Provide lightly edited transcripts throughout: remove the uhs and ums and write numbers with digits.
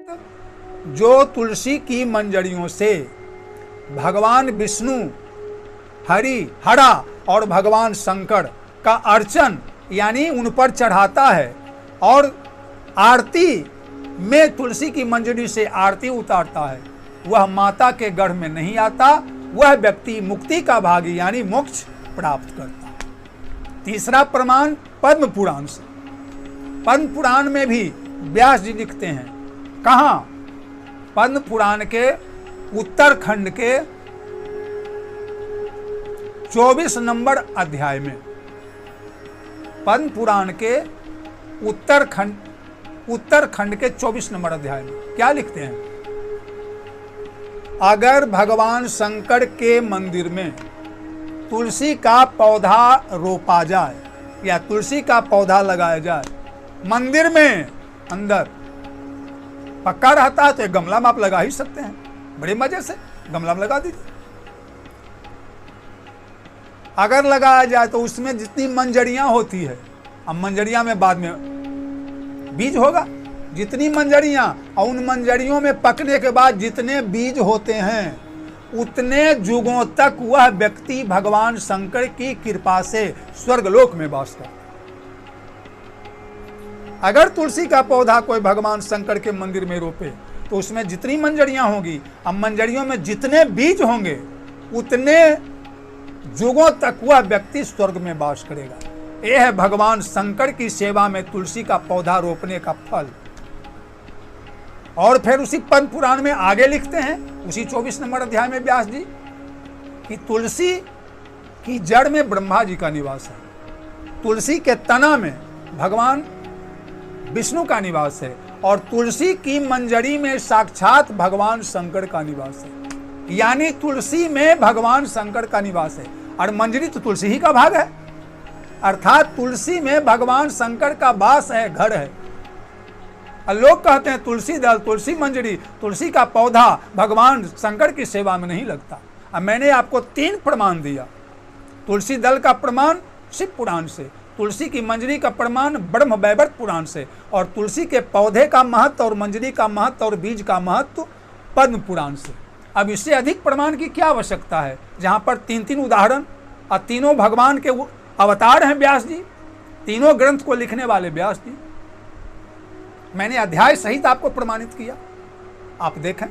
जो तुलसी की मंजरियों से भगवान विष्णु, हरि, हरा और भगवान शंकर का अर्चन यानी उन पर चढ़ाता है और आरती में तुलसी की मंजरी से आरती उतारता है, वह माता के गर्भ में नहीं आता, वह व्यक्ति मुक्ति का भागी यानी मोक्ष प्राप्त करता है। तीसरा प्रमाण पद्म पुराण से। पद्म पुराण में भी व्यास जी लिखते हैं, कहाँ? पद्म पुराण के उत्तरखंड के 24 नंबर अध्याय में, पद्म पुराण के उत्तरखंड के 24 नंबर अध्याय में क्या लिखते हैं? अगर भगवान शंकर के मंदिर में तुलसी का पौधा रोपा जाए या तुलसी का पौधा लगाया जाए, मंदिर में अंदर पक्का रहता है तो एक गमला में आप लगा ही सकते हैं, बड़े मजे से गमला में लगा दीजिए। अगर लगाया जाए तो उसमें जितनी मंजरियां होती है, अब मंजरियां में बाद में बीज होगा, जितनी मंजरियां और उन मंजरियों में पकने के बाद जितने बीज होते हैं उतने युगों तक वह व्यक्ति भगवान शंकर की कृपा से स्वर्गलोक में वास करता है। अगर तुलसी का पौधा कोई भगवान शंकर के मंदिर में रोपे तो उसमें जितनी मंजरियां होंगी, अब मंजरियों में जितने बीज होंगे उतने युगों तक वह व्यक्ति स्वर्ग में वास करेगा। यह है भगवान शंकर की सेवा में तुलसी का पौधा रोपने का फल। और फिर उसी पद्म पुराण में आगे लिखते हैं, उसी 24 नंबर अध्याय में व्यास जी, कि तुलसी की जड़ में ब्रह्मा जी का निवास है, तुलसी के तना में भगवान विष्णु का निवास है और तुलसी की मंजरी में साक्षात भगवान शंकर का निवास है। यानी तुलसी में भगवान शंकर का निवास है और मंजरी तो तुलसी ही का भाग है, अर्थात तुलसी में भगवान शंकर का वास है, घर है। और लोग कहते हैं तुलसी दल, तुलसी मंजरी, तुलसी का पौधा भगवान शंकर की सेवा में नहीं लगता। अब मैंने आपको 3 प्रमाण दिया। तुलसी दल का प्रमाण शिव पुराण से, तुलसी की मंजरी का प्रमाण ब्रह्म वैवर्त पुराण से और तुलसी के पौधे का महत्व और मंजरी का महत्व और बीज का महत्व पद्म पुराण से। अब इससे अधिक प्रमाण की क्या आवश्यकता है, जहाँ पर 3 उदाहरण और तीनों भगवान के अवतार हैं व्यास जी, तीनों ग्रंथ को लिखने वाले व्यास जी। मैंने अध्याय सहित आपको प्रमाणित किया, आप देखें।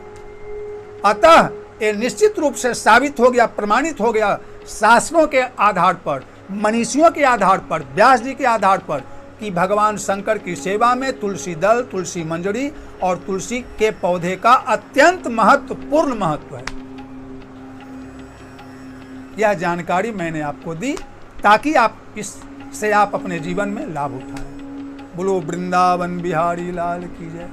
अतः ये निश्चित रूप से साबित हो गया, प्रमाणित हो गया शास्त्रों के आधार पर, मनीषियों के आधार पर, व्यास जी के आधार पर, कि भगवान शंकर की सेवा में तुलसी दल, तुलसी मंजरी और तुलसी के पौधे का अत्यंत महत्वपूर्ण महत्व है। यह जानकारी मैंने आपको दी ताकि आप इससे आप अपने जीवन में लाभ उठाएं। बोलो वृंदावन बिहारी लाल की जय।